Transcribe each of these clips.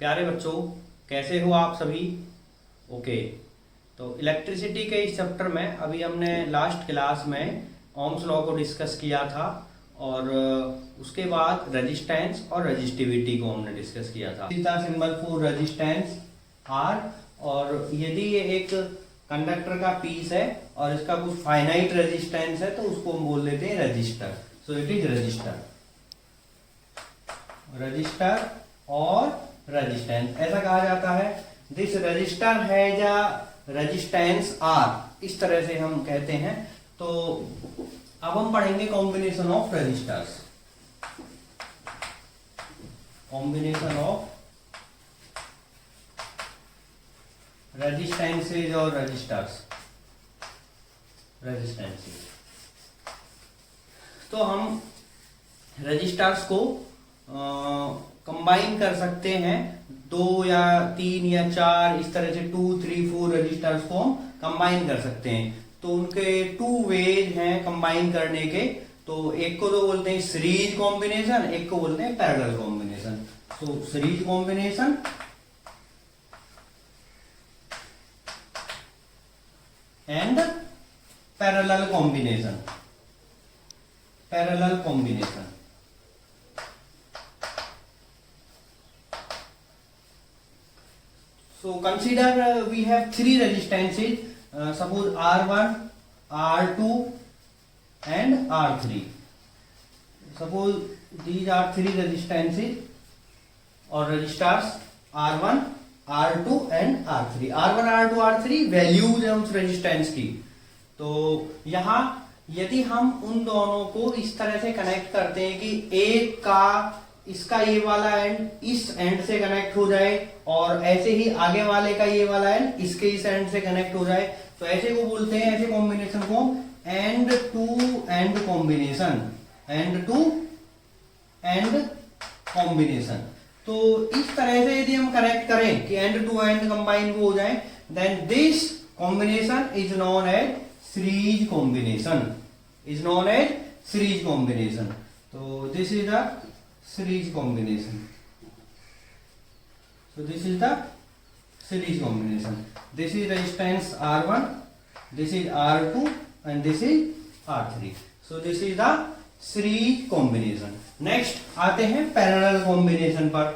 प्यारे बच्चों, कैसे हो आप सभी? ओके, तो इलेक्ट्रिसिटी के इस चैप्टर में अभी हमने लास्ट क्लास में ओम्स लॉ को डिस्कस किया था और उसके बाद रेजिस्टेंस और रेजिस्टिविटी को हमने डिस्कस किया था। इसका सिंबल फॉर रेजिस्टेंस आर, और यदि ये एक कंडक्टर का पीस है और इसका कुछ फाइनाइट रेजिस्टेंस है तो उसको हम बोल देते हैं register. So it is register और रेजिस्टेंस ऐसा कहा जाता है। This register has a resistance R, इस तरह से हम कहते हैं। तो अब हम पढ़ेंगे combination of registers, combination of resistances और रेजिस्टेंसेज। तो हम रजिस्टर्स को कंबाइन कर सकते हैं, 2 या 3 या 4 इस तरह से 2, 3, 4 रजिस्टर्स को हम कंबाइन कर सकते हैं। तो उनके 2 वेज हैं कंबाइन करने के। तो एक को तो बोलते हैं सीरीज कॉम्बिनेशन, एक को बोलते हैं पैरेलल कॉम्बिनेशन। तो series combination and parallel combination, parallel combination. So consider we have 3 resistances, suppose R1, R2 and R3. Suppose these are 3 resistances or resistors R1, R2 and R3. R1, R2, R3 values है उस resistance की। तो यहाँ यदि हम उन दोनों को इस तरह से कनेक्ट करते हैं कि एक का इसका ये वाला एंड इस एंड से कनेक्ट हो जाए और ऐसे ही आगे वाले का ये वाला एंड इसके इस एंड से कनेक्ट हो जाए, तो ऐसे को बोलते हैं, ऐसे कॉम्बिनेशन को end to end combination, end to end combination. तो इस तरह से यदि हम कनेक्ट करें कि एंड टू एंड कंबाइन हो जाए, then this combination is known as series combination, is known as series combination. तो this is the series combination. So this is the series combination. This is resistance R1, this is R2 and this is R3. So this is the series combination. Next आते हैं parallel combination पर।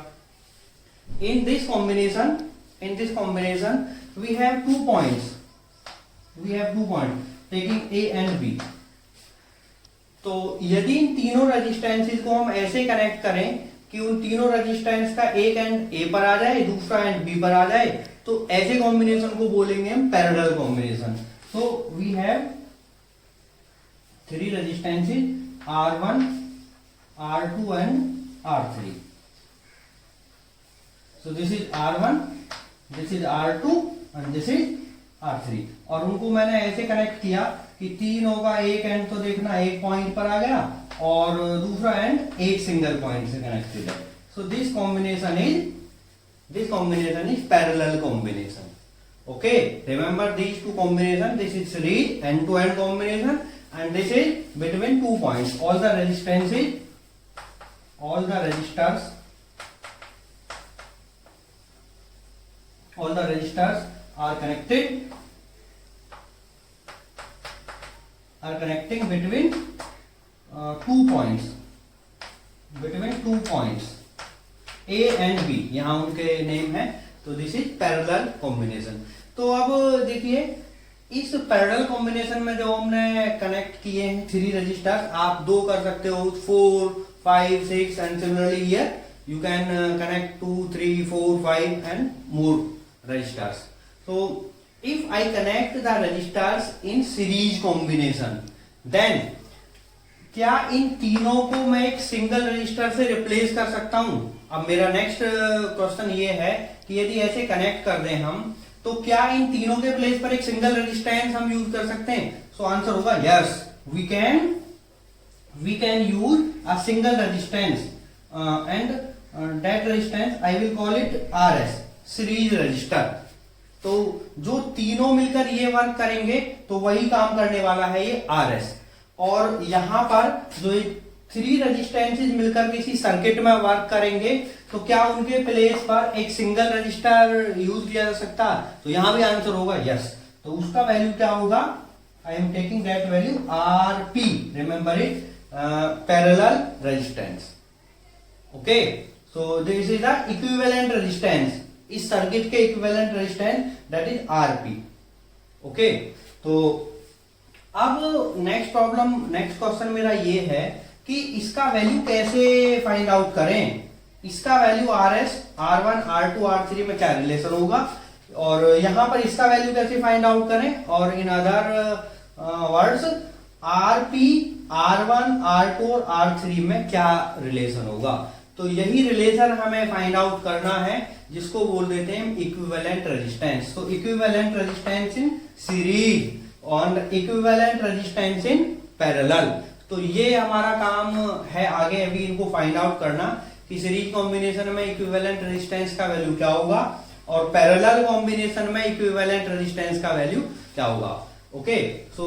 In this combination we have 2 points. We have 2 points taking A and B. तो यदि इन तीनों resistances को हम ऐसे connect करें कि उन तीनों रेजिस्टेंस का एक एंड ए पर आ जाए, दूसरा एंड बी पर आ जाए, तो ऐसे कॉम्बिनेशन को बोलेंगे हम parallel combination. So we have 3 resistances R1, R2 and R3। So this is R1, this is R2 and this is R3। और उनको मैंने ऐसे कनेक्ट किया कि तीनों का एक एंड तो देखना एक पॉइंट पर आ गया और दूसरा एंड एक सिंगल पॉइंट से कनेक्टेड है। So this combination is parallel combination. Okay, remember these 2 combination, this is series end to end combination and this is between 2 points. All the resistances, all the resistors are connecting between 2 points, A and B, यहाँ उनके name है। तो this is parallel combination. तो अब देखिए, इस parallel combination में जो हमने कनेक्ट किए हैं 3 रजिस्टर्स, आप 2 कर सकते हो, 4, 5, 6 and similarly here you can connect 2, 3, 4, 5 and more registers. So if I connect the registers in series combination, then क्या इन तीनों को मैं एक सिंगल रजिस्टर से रिप्लेस कर सकता हूं? अब मेरा नेक्स्ट क्वेश्चन ये है कि यदि ऐसे कनेक्ट कर दें हम, तो क्या इन तीनों के प्लेस पर एक सिंगल रेजिस्टेंस हम यूज कर सकते हैं? सो आंसर होगा yes, we can use a single resistance and that resistance I will call it RS, series register. तो जो तीनों मिलकर ये वर्क करेंगे तो वही काम करने वाला है ये RS। और यहां पर जो 3 रेजिस्टेंसेज मिलकर किसी सर्किट में वर्क करेंगे तो क्या उनके प्लेस पर एक सिंगल रजिस्टर यूज किया जा सकता है? तो यहां भी आंसर होगा यस। तो उसका वैल्यू क्या होगा? आई am taking that value RP, remember it, parallel resistance. Okay, so this is the equivalent resistance, इस सर्किट के equivalent resistance that is RP। Okay, तो अब नेक्स्ट प्रॉब्लम, नेक्स्ट क्वेश्चन मेरा ये है कि इसका वैल्यू कैसे फाइंड आउट करें। इसका value RS, R1, R2, R3 में क्या रिलेशन होगा, और यहां पर इसका वैल्यू कैसे फाइंड आउट करें, और in other words RP, R1, R2 और R3 में क्या रिलेशन होगा। तो यही रिलेशन हमें फाइंड आउट करना है, जिसको बोल देते हैं इक्विवेलेंट रेजिस्टेंस। तो इक्विवेलेंट रेजिस्टेंस इन सीरीज और इक्विवेलेंट रेजिस्टेंस इन पैरेलल। तो ये हमारा काम है आगे अभी इनको फाइंड आउट करना कि सीरीज कॉम्बिनेशन में इक्विवेलेंट रेजिस्टेंस का वैल्यू क्या होगा और पैरेलल कॉम्बिनेशन में इक्विवेलेंट रेजिस्टेंस का वैल्यू क्या होगा। Okay, so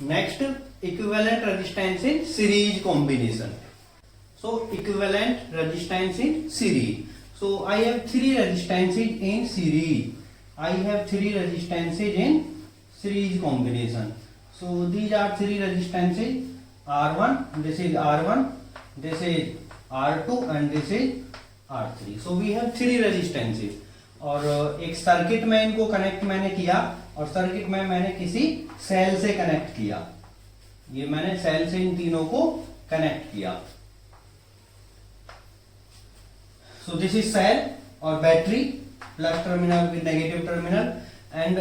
next, equivalent resistance in series combination. So equivalent resistance in series. So I have three resistances in series. I have three resistances in series combination. So these are three resistances. R1, this is R1, this is R2 and this is R3. So we have three resistances. और एक circuit में इनको connect मैंने किया, और circuit में मैंने किसी सेल से कनेक्ट किया। ये मैंने सेल से इन तीनों को कनेक्ट किया। So this is cell or battery, plus terminal with negative terminal, and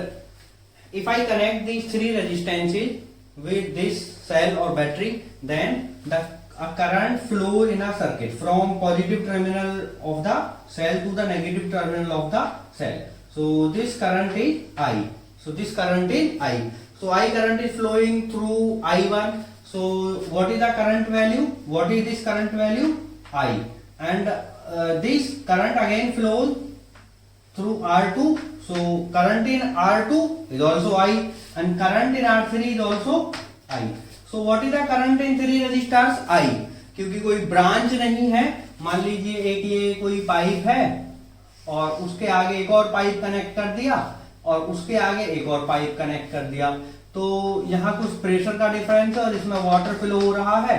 if I connect these three resistances with this cell or battery, then a current flow in a circuit from positive terminal of the cell to the negative terminal of the cell. So this current is I. So this current is I. So I current is flowing through I1. So what is the current value? What is this current value? I. And this current again flows through R2. So current in R2 is also I, and current in R3 is also I. So what is the current in three resistors? I. क्योंकि कोई branch नहीं है, मान लीजिए एक ये कोई pipe है और उसके आगे एक और पाइप कनेक्ट कर दिया और उसके आगे एक और पाइप कनेक्ट कर दिया, तो यहाँ कुछ प्रेशर का डिफरेंस है और इसमें वाटर फ्लो हो रहा है,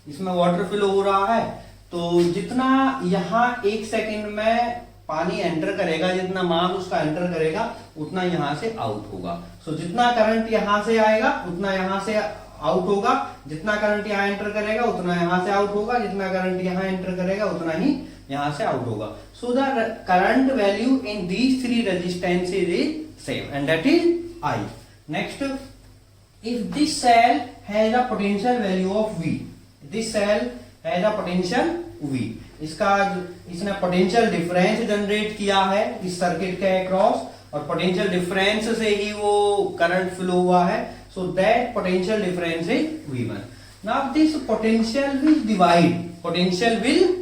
इसमें वाटर फ्लो हो रहा है। तो जितना यहाँ एक सेकंड में पानी एंटर करेगा, जितना मास उसका एंटर करेगा, उतना यहाँ से आउट होगा। सो जितना करंट यहाँ से आएगा उतना यहाँ से आउट होगा, जितना करंट यहाँ एंटर करेगा उतना यहाँ से आउट होगा, जितना करंट यहाँ एंटर करेगा उतना ही यहाँ से आउट होगा। So the current value in these three resistances is same and that is I. Next, if this cell has a potential value of V, this cell has a potential V, इसने potential difference generate किया है इस circuit के across, और potential difference से ही वो current flow हुआ है। So that potential difference is V1. Now this potential will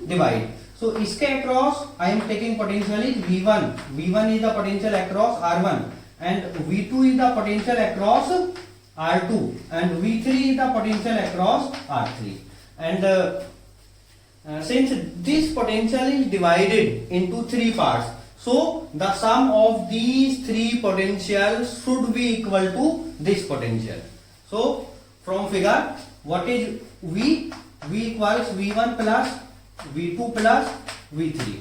divide, so इसके across I am taking potential is V1. V1 is the potential across R1 and V2 is the potential across R2 and V3 is the potential across R3. And since this potential is divided into three parts, so the sum of these three potentials should be equal to this potential. So from figure, what is V? V equals V1 plus V2 plus V3.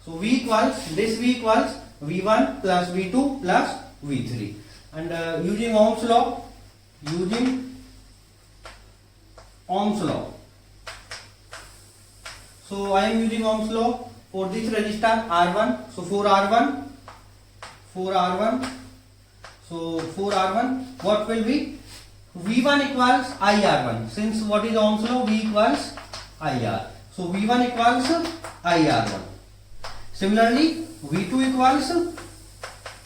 So V equals, this V equals V1 plus V2 plus V3. And using Ohm's law, so I am using Ohm's law for this resistor R1. So for R1, so for R1, what will be? V1 equals IR1. Since what is Ohm's law? V equals IR. So V1 equals IR1. Similarly, V2 equals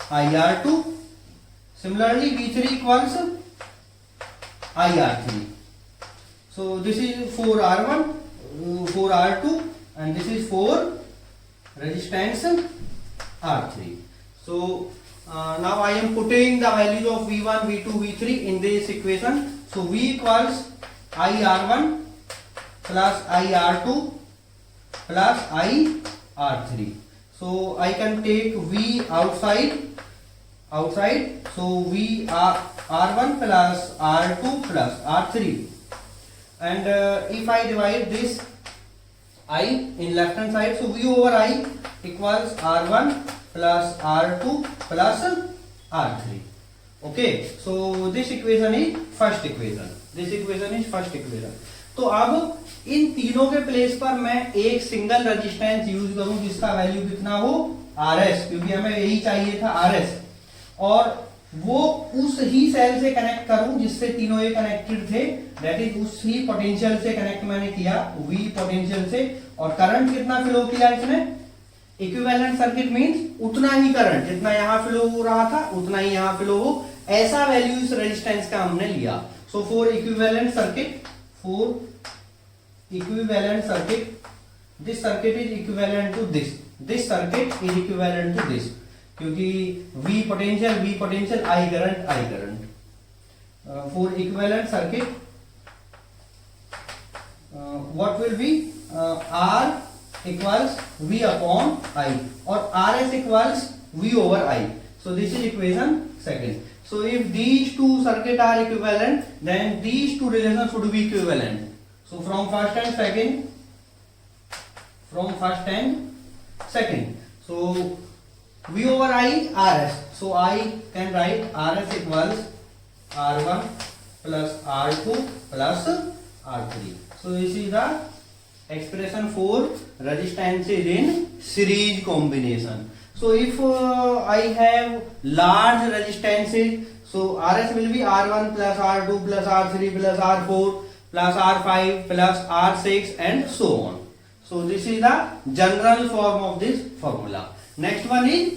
IR2. Similarly, V3 equals IR3. So this is for R1. For R2 and this is for resistance R3. So now I am putting the values of V1, V2, V3 in this equation. So V equals IR1 plus IR2 plus R3. So I can take V outside. So V R1 plus R2 plus R3. And if I divide this I in left hand side, so V over I equals R1 plus R2 plus R3. Okay, so this equation is first equation. तो अब इन तीनों के place पर मैं एक single resistance use करूं जिसका value कितना हो RS, क्योंकि हमें यही चाहिए था RS, और वो उस ही सेल से कनेक्ट करूं जिससे तीनों ये कनेक्टेड थे, दैट इज उस ही पोटेंशियल से कनेक्ट मैंने किया, V पोटेंशियल से, और करंट कितना फ्लो किया इसने, इक्विवेलेंट सर्किट मींस उतना ही करंट जितना यहां फ्लो हो रहा था उतना ही यहां फ्लो हो, ऐसा वैल्यू इस रेजिस्टेंस का हमने लिया. So for equivalent circuit, this circuit is equivalent to this circuit is equivalent to this, क्योंकि V potential I current. For equivalent circuit what will be R equals V upon I or RS equals V over I. So this is equation second. So if these two circuits are equivalent, then these two relations should be equivalent. So from first and second, so V over I RS. So I can write RS equals R1 plus R2 plus R3. So this is the expression for resistances in series combination. So if I have large resistances, so RS will be R1 plus R2 plus R3 plus R4 plus R5 plus R6 and so on. So this is the general form of this formula. Next one is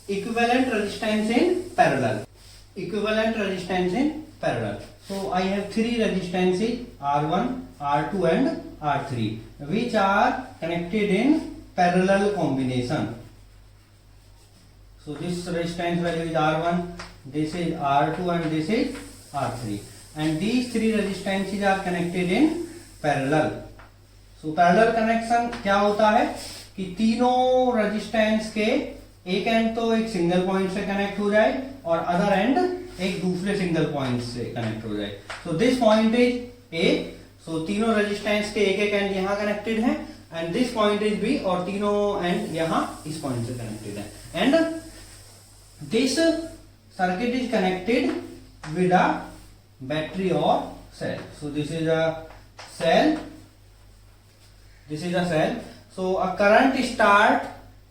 equivalent resistance in parallel. So I have three resistances R1, R2 and R3 which are connected in parallel combination. So this resistance value is R1, this is R2 and this is R3, and these three resistances are connected in parallel. So parallel connection क्या होता है कि तीनों resistance के एक and तो एक single point से कनेक्ट हो जाए और अदर एंड एक दूसरे सिंगल पॉइंट से कनेक्ट हो जाए. So this point is A. सो तीनों रेजिस्टेंस के एक एंड यहाँ कनेक्टेड है, and this point is B, और तीनों एंड यहाँ इस पॉइंट से कनेक्टेड है, and this circuit is connected with a battery or cell. So this is a cell. So a current start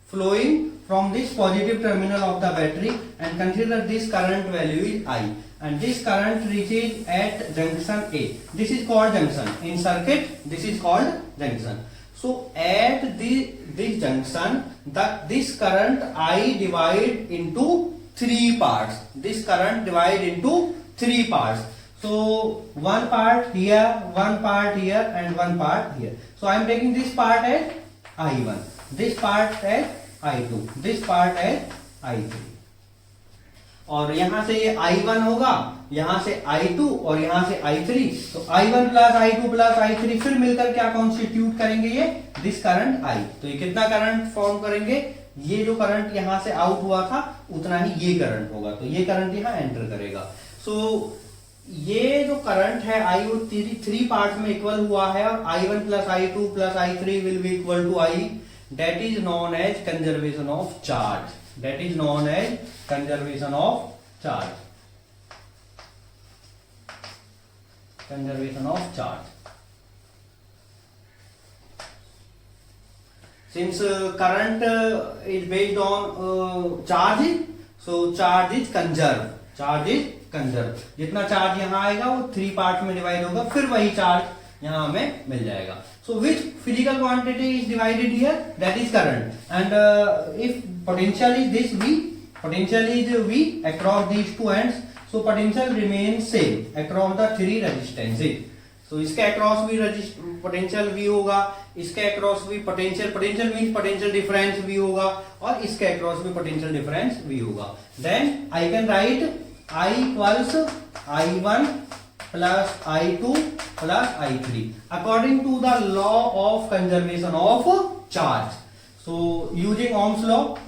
flowing from this positive terminal of the battery, and consider this current value is I, and this current reaches at junction A. This is called junction in circuit. This is called junction. So at this junction, this current I divide into three parts. So one part here, one part here, and one part here. So I am taking this part as I1, this part as I2, this part as I3. और यहां से ये I1 होगा, यहां से I2 और यहां से I3. तो I1 plus I2 plus I3 फिर मिलकर क्या कॉन्स्टिट्यूट करेंगे, ये दिस करंट I. तो ये कितना करंट फॉर्म करेंगे, ये जो करंट यहां से आउट हुआ था उतना ही ये करंट होगा, तो ये करंट यहां एंटर करेगा. सो ये जो करंट है I वो थ्री पार्ट में इक्वल हुआ है, और I1 plus I2 plus I3 will be equal to I. That is known as conservation of charge. Conservation of charge. Since current is based on charge, so charge is conserved. जितना charge यहाँ आएगा वो three part में divide होगा, फिर वही charge यहाँ हमें मिल जाएगा. So which physical quantity is divided here? That is current. And if potential is this V, across these two ends, so potential remains same across the three resistances. So इसके across भी potential V होगा, इसके across भी potential means potential difference V होगा, और इसके across भी potential difference V होगा. Then I can write I equals I1 plus I2 plus I3 according to the law of conservation of charge. So using Ohm's law,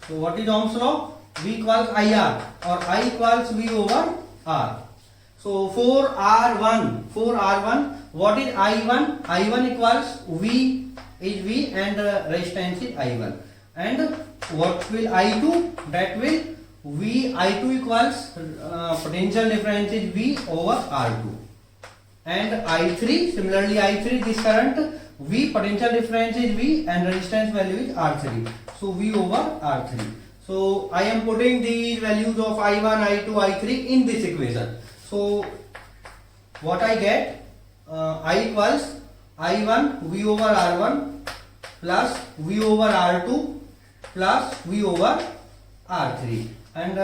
so what is Ohm's law? V equals IR or I equals V over R. So for R1, what is I1? I1 equals V is V and resistance is I1. And what will I2? That will V I2 equals potential difference is V over R2. And I3, similarly I3, this current V potential difference is V and resistance value is R3. So V over R3. So I am putting these values of I1, I2, I3 in this equation. So what I get? I equals I1 V over R1 plus V over R2 plus V over R3. And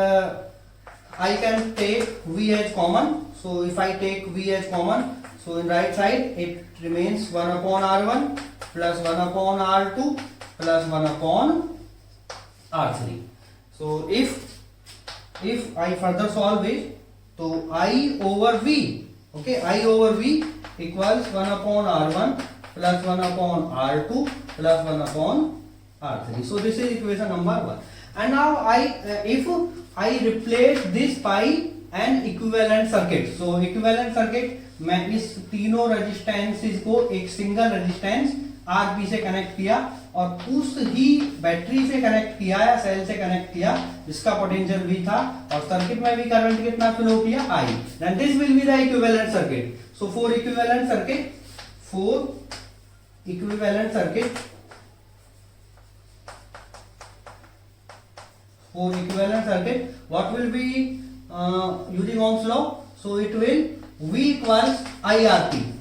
I can take V as common. So if I take V as common, so in right side it remains 1 upon R1 plus 1 upon R2 plus 1 upon R3. So if I further solve it, so I over V, okay, I over V equals 1 upon R1 plus 1 upon R2 plus 1 upon R3. So this is equation number 1. And now if I replace this by an equivalent circuit, so equivalent circuit मैं इस तीनों resistances को एक single resistance RP से connect किया और उस ही battery से कनेक्ट किया या सेल से कनेक्ट किया जिसका पोटेंशियल V था और सर्किट में भी करंट कितना फ्लो किया I. Then this will be the equivalent circuit. So for equivalent circuit, what will be using Ohm's law? So it will V equals IRP.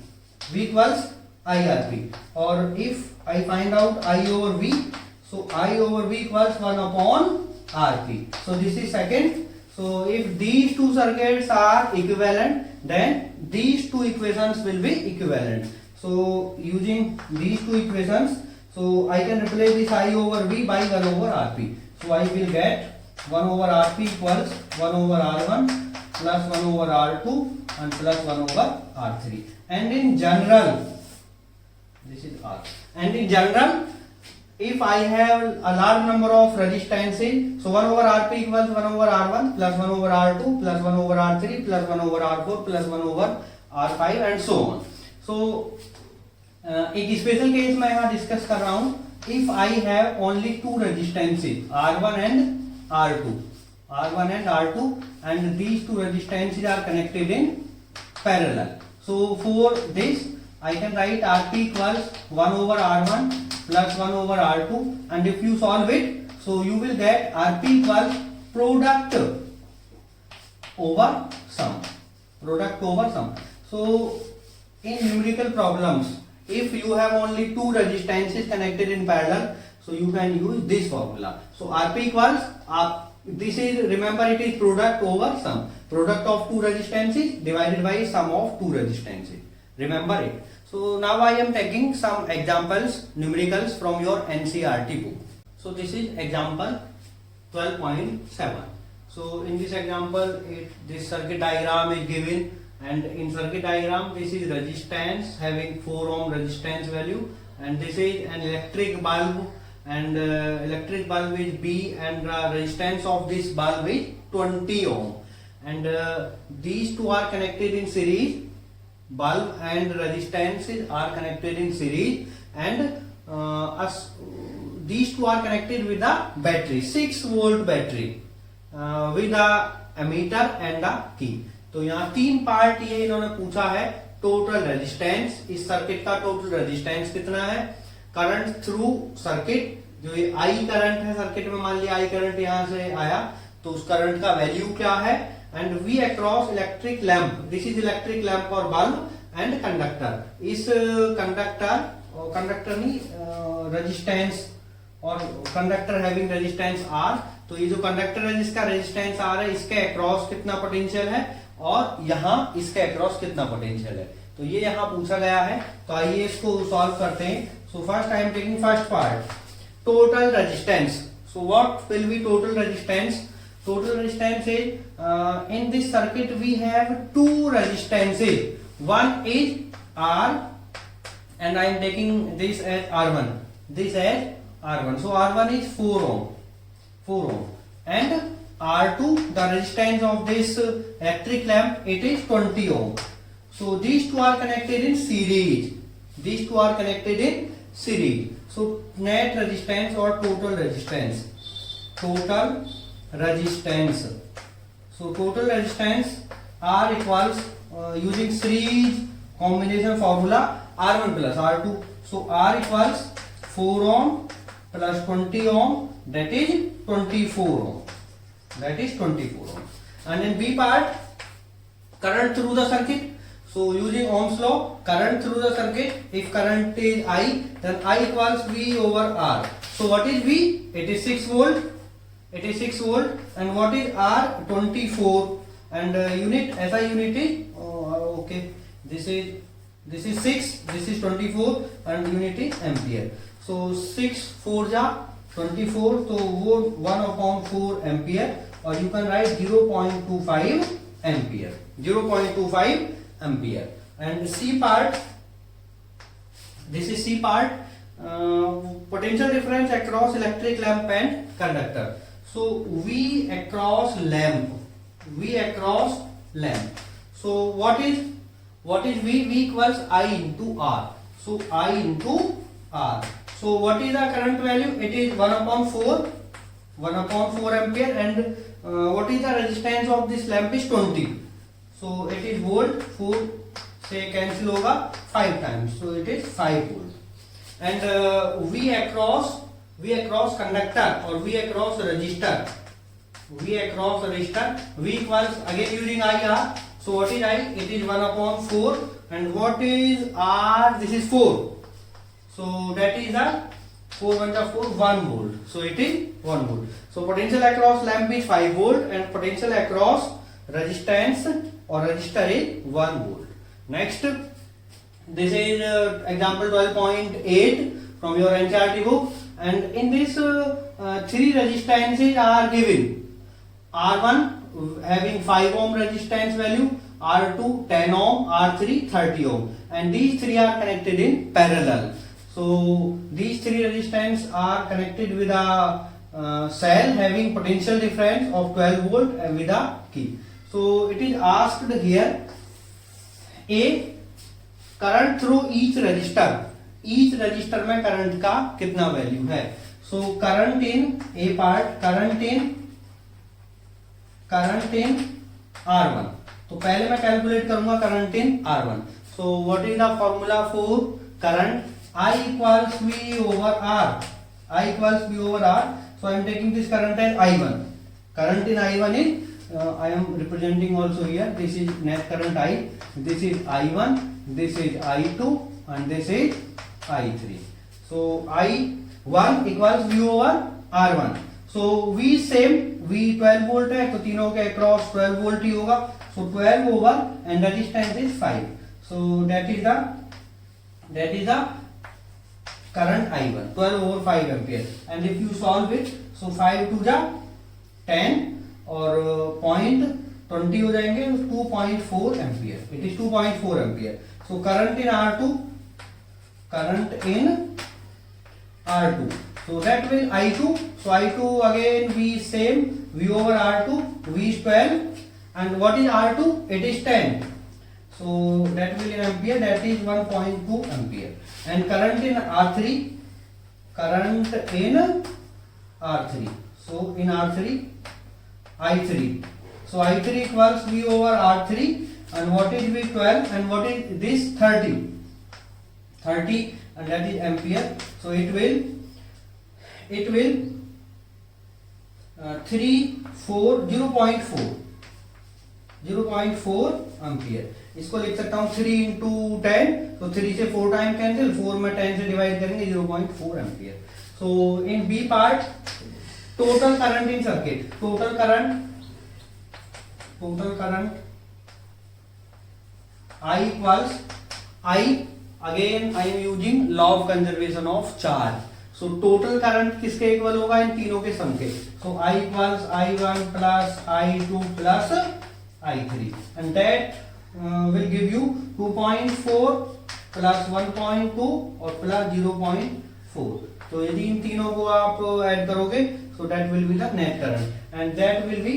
Or if I find out I over V, so I over V equals 1 upon RP. So this is second. So if these two circuits are equivalent, then these two equations will be equivalent. So using these two equations, so I can replace this I over V by 1 over RP. So I will get 1 over RP equals 1 over R1 plus 1 over R2 and plus 1 over R3. And in general, this is R. And in general, if I have a large number of resistances, so 1 over RP equals 1 over R1 plus 1 over R2 plus 1 over R3 plus 1 over R4 plus 1 over R5 and so on. So एक special case मैं यहाँ discuss कर रहा हूँ. If I have only two resistances R1 and R2 and these two resistances are connected in parallel. So for this I can write RP equals 1 over R1 plus 1 over R2, and if you solve it, so you will get RP equals product over sum. So in numerical problems, if you have only two resistances connected in parallel, so you can use this formula. So RP equals this is, remember, it is product over sum. Product of two resistances divided by sum of two resistances. Remember it. So now I am taking some examples, numericals from your NCERT book. So this is example 12.7. So in this example, this circuit diagram is given, and in circuit diagram this is resistance having 4 ohm resistance value, and this is an electric bulb, and electric bulb is B, and resistance of this bulb is 20 ohm, and these two are connected in series. Bulb and resistances are connected in series, and these two are connected with a battery, 6 volt battery with a ammeter and a key. तो यहाँ तीन part ये इन्होंने पूछा है. Total resistance, इस circuit का total resistance कितना है, करंट थ्रू सर्किट, जो ये आई करंट है सर्किट में, मान लिया आई करंट यहाँ से आया तो उस करंट का वैल्यू क्या है, and V across electric lamp, this is electric lamp और बल्ब एंड कंडक्टर. इस कंडक्टर नहीं रेजिस्टेंस, और कंडक्टर हैविंग रेजिस्टेंस आर. तो ये जो कंडक्टर है जिसका रेजिस्टेंस आर है, इसके अक्रॉस कितना पोटेंशियल है और यहाँ इसके अक्रॉस कितना पोटेंशियल है, तो ये यहाँ पूछा गया है. तो आइए इसको सॉल्व करते हैं. So first I am taking first part, total resistance. So what will B total resistance? Total resistance is in this circuit we have two resistances. One is R and I am taking this as R1. This as R1. So R1 is 4 ohm. 4 ohm. And R2, the resistance of this electric lamp, it is 20 ohm. So these two are connected in series. These two are connected in series. So net resistance or total resistance. Total resistance. So total resistance R equals using series combination formula R1 plus R2. So R equals 4 ohm plus 20 ohm, that is 24 ohm. That is 24 ohm. And in B part, current through the circuit. So using Ohm's law, current through the circuit, if current is I, then I equals V over R. So what is V? It is 6 volt. It is 6 volt. And what is R? 24. And unit, SI unit is, okay, this is 6, this is 24, and unit is ampere. So 6 4 ja 24, so 1/4 ampere, or you can write 0.25 ampere. 0.25 ampere. And C part, this is C part, potential difference across electric lamp and conductor. So V across lamp. So what is V? V equals I into R. So I into R. So what is the current value? It is 1/4 ampere, and what is the resistance of this lamp is 20. So it is volt. 4 से cancel होगा 5 times. So it is 5 volt. And V across conductor or V across resistor. V equals, again using IR. So what is I? It is 1/4. And what is R? This is 4. So that is a 4 1 volt. So it is 1 volt. So potential across lamp is 5 volt, and potential across resistance or resistor is 1 volt. Next, this is example 12.8 from your NCERT book, and in this 3 resistances are given. R1 having 5 ohm resistance value, R2 10 ohm, R3 30 ohm, and these 3 are connected in parallel. So these 3 resistance are connected with a cell having potential difference of 12 volt and with a key. So it is asked here, A, current through each resistor. Each resistor में current का कितना value है? So current in A part, current in R1. तो पहले मैं calculate करूंगा current in R1. So what is the formula for current? I equals V over R. So I am taking this current as I1. Current in I1 is I am representing also here. This is net current I. This is I1. This is I2, and this is I3. So I1 equals V over R1. So V same, V 12 volt है, तो तीनों के across 12 volt ही होगा. So 12 over, and resistance is 5. So that is the current I1, 12 over 5 ampere. And if you solve it, so 5 to the 10 और point 20 हो जाएंगे, 2.4 ampere. It is 2.4 ampere. So current in R2. So that will I2. So I2 again V same, V over R2, V is 12, and what is R2? It is 10. So that will in ampere, that is 1.2 ampere. And current in R3. So in R3, I3. So I3 equals V over R3, and what is V 12, and what is this 30, and that is ampere. So it will 0.4 ampere. इसको लिख सकता हूँ 3 into 10, तो 3 से 4 time cancel, 4 में 10 से divide करेंगे, 0.4 ampere. So in B part, total current in circuit, total current I equals I, again I am using law of conservation of charge. So total current किसके इक्वल होगा? इन तीनों के सम के. So I equals I1 plus I2 plus I3, and that will give you 2.4 plus 1.2 और plus 0.4। तो यदि इन तीनों को आप ऐड करोगे so that will be the net current, and that will be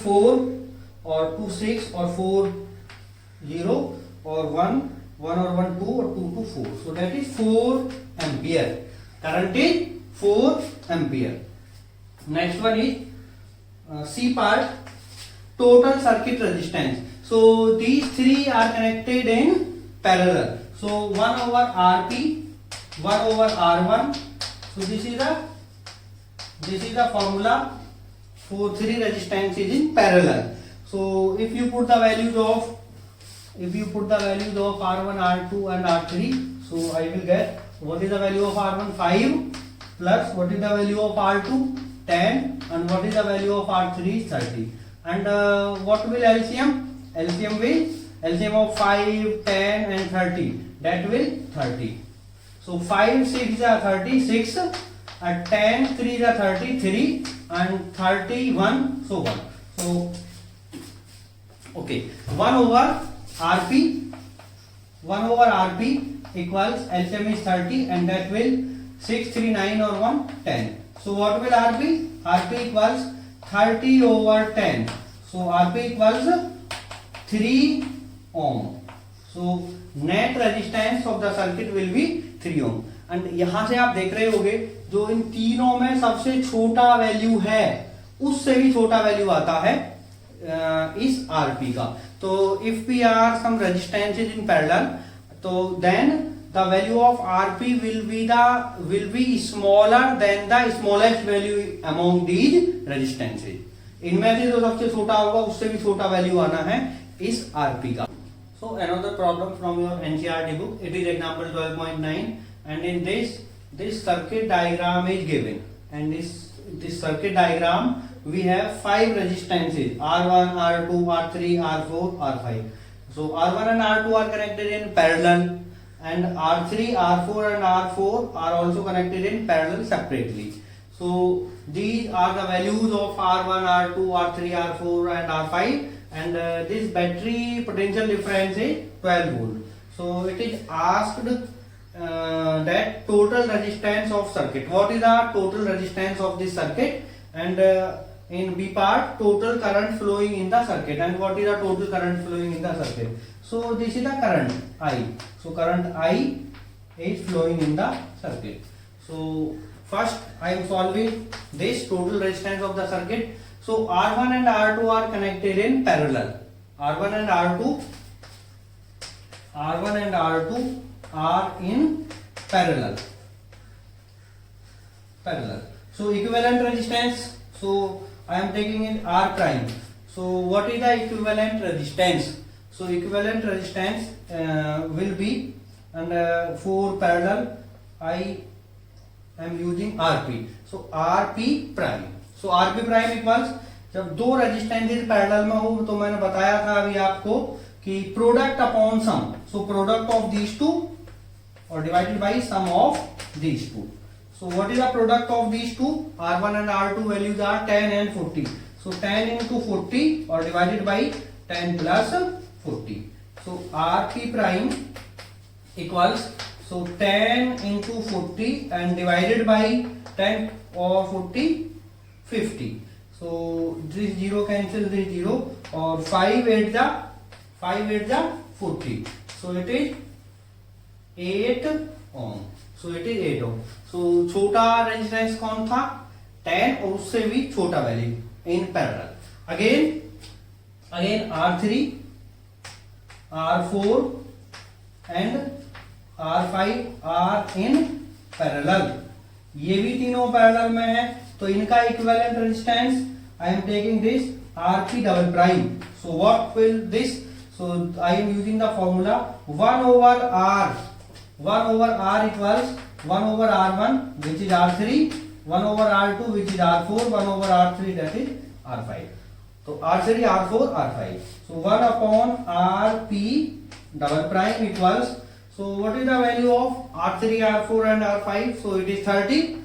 4 और 2 6 और 4 0 और 1 1 और 1 2 और 2 2 4, so that is 4 ampere. Current is 4 ampere. Next one is C part, total circuit resistance. So these three are connected in parallel. So 1 over Rp, 1 over R1. So this is the formula for three resistances in parallel. So if you put the values of R1, R2 and R3, so I will get what is the value of R1, 5, plus what is the value of R2, 10, and what is the value of R3, 30. And what will LCM? LCM of 5, 10 and 30, that will 30. So 5 6 are 36, and 10 3 are 33, and 31 so on. So okay, 1 over Rp equals LCM is 30, and that will 6 3 9 or 1 10. So what will Rp? Rp equals 30 over 10. So Rp equals 3 ohm. So net resistance of the circuit will be 3 ohm. And यहां से आप देख रहे होगे जो इन तीनों में सबसे छोटा वैल्यू है उससे भी छोटा वैल्यू आता है इस Rp का. तो if we are some resistances in parallel, तो then the value of Rp will be smaller than the smallest value among these resistances. इनमें से जो सबसे छोटा होगा उससे भी छोटा वैल्यू आना है इस Rp का. So another problem from your NCERT book, it is example 12.9, and in this circuit diagram is given, and this circuit diagram we have 5 resistances, R1, R2, R3, R4, R5. So R1 and R2 are connected in parallel, and R3, R4 and R4 are also connected in parallel separately. So these are the values of R1, R2, R3, R4 and R5, and this battery potential difference is 12 volt. So it is asked that total resistance of circuit. What is the total resistance of this circuit? And in B part, total current flowing in the circuit. And what is the total current flowing in the circuit? So this is the current I. So current I is flowing in the circuit. So first I am solving this total resistance of the circuit. So R1 and R2 are connected in parallel. R1 and R2 are in parallel. So equivalent resistance. So I am taking in R prime. So what is the equivalent resistance? So equivalent resistance will be, and for parallel I am using Rp. So Rp prime. So Rp prime equals, जब दो resistances parallel में हो तो मैंने बताया था अभी आपको कि product upon sum. So product of these two और divided by sum of these two. So what is the product of these two? R1 and R2 values are 10 and 40. So 10 into 40 or divided by 10 plus 40. So Rp prime equals, so 10 into 40 and divided by 10 or 40, 50. So this 0 cancels this 0, or 5 8 the 40. So it is 8 ohm. So it is 8 ohm. So छोटा resistance कौन था? 10, और उससे भी छोटा value in parallel. Again R3, R4 and R5 are in parallel. ये भी तीनों पैरेलल में है तो इनका equivalent resistance I am taking this Rp double prime. So what will this? So I am using the formula 1 over R equals 1 over R1 which is R3, 1 over R2 which is R4, 1 over R3 that is R5. So R3, R4, R5. So 1 upon Rp double prime equals, so what is the value of R3, R4 and R5? So it is 30.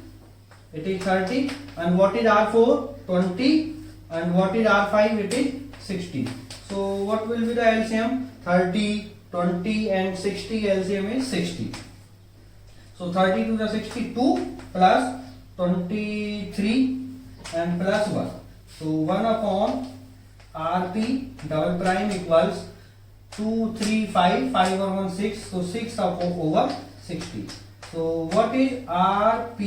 It is 30. And what is R4? 20. And what is R5? It is 60. So what will be the LCM? 30 20 and 60 LCM is 60. So 32 to 62 plus 23 and plus 1. So 1 upon Rp double prime equals 2, 3, 5, 5 over 1, 6. So 6 over 60. So what is Rp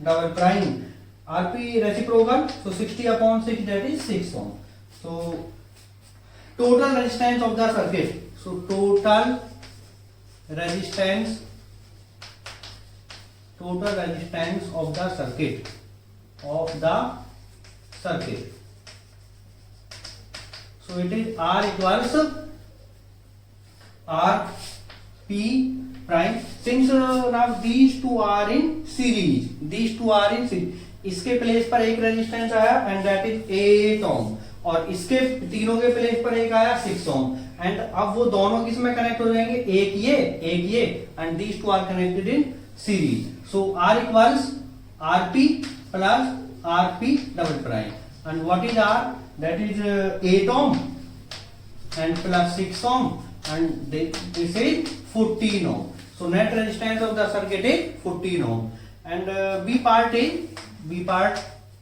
double prime? Rp reciprocal. So 60 upon 6, that is 6 ohm. So total resistance of the circuit. So total resistance of the circuit. So it is R equals Rp prime. Since now these two are in series, इसके place पर एक resistance आया and that is 8 ओम, और इसके तीनों के place पर एक आया 6 ओम, एंड अब वो दोनों किस में कनेक्ट हो जाएंगे, एक ये and these two are connected in series. So R equals RP plus RP double prime, and what is R, that is 8 ohm and plus 6 ohm, and this is 14 ohm. So net resistance of the circuit is 14 ohm. And B part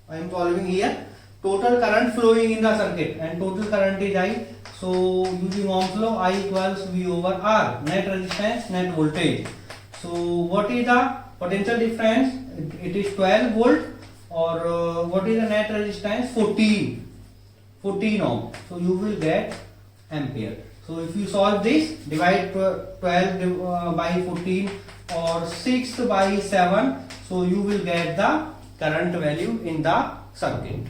I am solving here. Total current flowing in the circuit, and total current is I. So using Ohm's law, I equals V over R. Net resistance, net voltage. So what is the potential difference? It is 12 volt, or what is the net resistance? 14 ohm. So you will get ampere. So if you solve this, divide 12 by 14 or 6 by 7, so you will get the current value in the circuit.